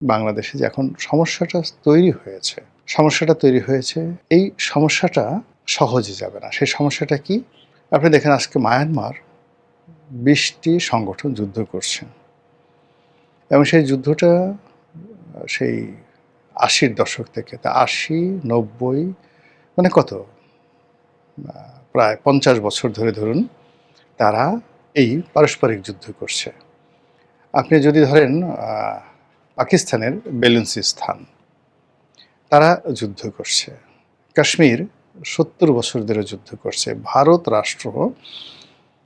বাংলাদেশে যে এখন সমস্যাটা তৈরি হয়েছে, এই সমস্যাটা সহজে যাবে না। সেই সমস্যাটা কি? আপনি দেখেন আজকে মায়ানমার ২০টি সংগঠন যুদ্ধ করছে এবং সেই যুদ্ধটা সেই ৮০-র দশক থেকে, তা ৮০, ৯০ মানে কত? প্রায় ৫০ বছর ধরে ধরুন তারা এই পারস্পরিক যুদ্ধ করছে। আপনি যদি ধরেন পাকিস্তানের বেলুচিস্তান, তারা যুদ্ধ করছে। কাশ্মীর ৭০ বছর ধরে যুদ্ধ করছে। ভারত রাষ্ট্র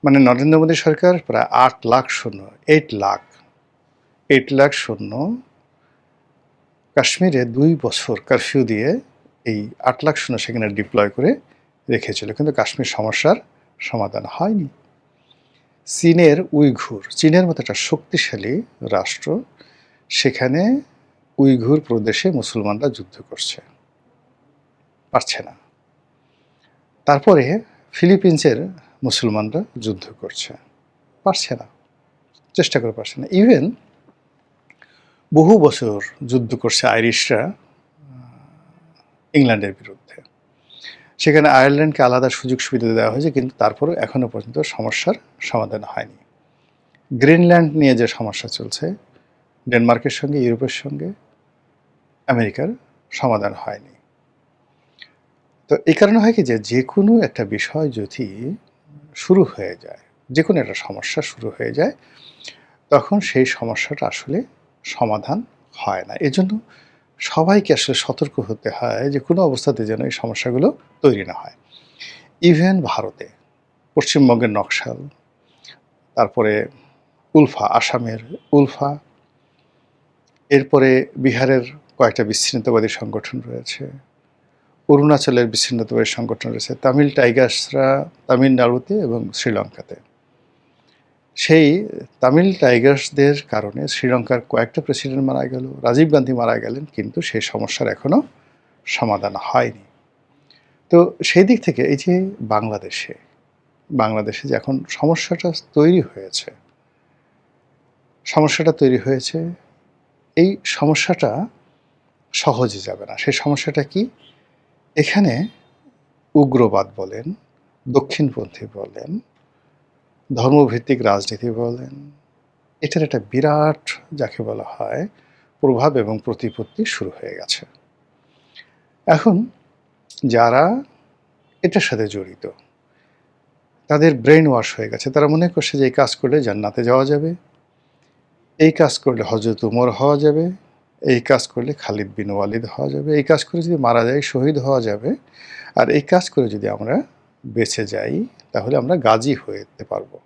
মানে নরেন্দ্র মোদী সরকার প্রায় ৮ লাখ সৈন্য, 8 লাখ সৈন্য কাশ্মীরে ২ বছর কারফিউ দিয়ে এই ৮ লাখ সৈন্য সেখানে ডিপ্লয় করে রেখেছিল, কিন্তু কাশ্মীর সমস্যার সমাধান হয়নি। চীনের মতো একটা শক্তিশালী রাষ্ট্র, সেখানে উইঘুর প্রদেশে মুসলমানরা যুদ্ধ করছে, পারছে না। তারপরে ফিলিপিন্সের মুসলমানরা যুদ্ধ করছে, পারছে না, চেষ্টা করে পারছে না। ইভেন বহু বছর যুদ্ধ করছে আইরিশরা ইংল্যান্ডের বিরুদ্ধে, সেখানে আয়ারল্যান্ডকে আলাদা সুযোগ সুবিধা দেওয়া হয়েছে, কিন্তু তারপরেও এখনও পর্যন্ত সমস্যার সমাধান হয়নি। গ্রিনল্যান্ড নিয়ে যে সমস্যা চলছে, ডেনমার্কের সঙ্গে, ইউরোপের সঙ্গে আমেরিকার সমাধান হয়নি। তো এই কারণে হয় কি, যে কোনো একটা বিষয় যদি শুরু হয়ে যায়, যে কোনো একটা সমস্যা শুরু হয়ে যায়, তখন সেই সমস্যাটা আসলে সমাধান হয় না। এজন্য সবাইকে আসলে সতর্ক হতে হয় যে কোনো অবস্থাতে যেন এই সমস্যাগুলো তৈরি না হয়। ইভেন ভারতে পশ্চিমবঙ্গের নকশাল, তারপরে উলফা, আসামের উলফা, এরপরে বিহারের কয়েকটা বিচ্ছিন্নতাবাদী সংগঠন রয়েছে, অরুণাচলের বিচ্ছিন্নতাবাদী সংগঠন রয়েছে, তামিল টাইগার্সরা তামিলনাড়ুতে এবং শ্রীলঙ্কাতে। সেই তামিল টাইগার্সদের কারণে শ্রীলঙ্কার কয়েকটা প্রেসিডেন্ট মারা গেল, রাজীব গান্ধী মারা গেলেন, কিন্তু সেই সমস্যার এখনও সমাধান হয়নি। তো সেই দিক থেকে এই যে বাংলাদেশে যে এখন সমস্যাটা তৈরি হয়েছে, এই সমস্যাটা সহজে যাবে না। সেই সমস্যাটা কি? এখানে উগ্রবাদ বলেন, দক্ষিণপন্থী বলেন, ধর্মভিত্তিক রাজনীতি বলেন, এটার একটা বিরাট, যাকে বলা হয়, প্রভাব এবং প্রতিপত্তি শুরু হয়ে গেছে। এখন যারা এটার সাথে জড়িত, তাদের ব্রেন ওয়াশ হয়ে গেছে। তারা মনে করছে যে এই কাজ করলে জান্নাতে যাওয়া যাবে, এই কাজ করলে হযরত উমর হওয়া যাবে, এই কাজ করলে খালিদ বিন ওয়ালিদ হওয়া যাবে, এই কাজ করে যদি মারা যাই শহীদ হওয়া যাবে, আর এই কাজ করে যদি আমরা বেঁচে যাই তাহলে আমরা গাজী হয়ে যেতে পারবো।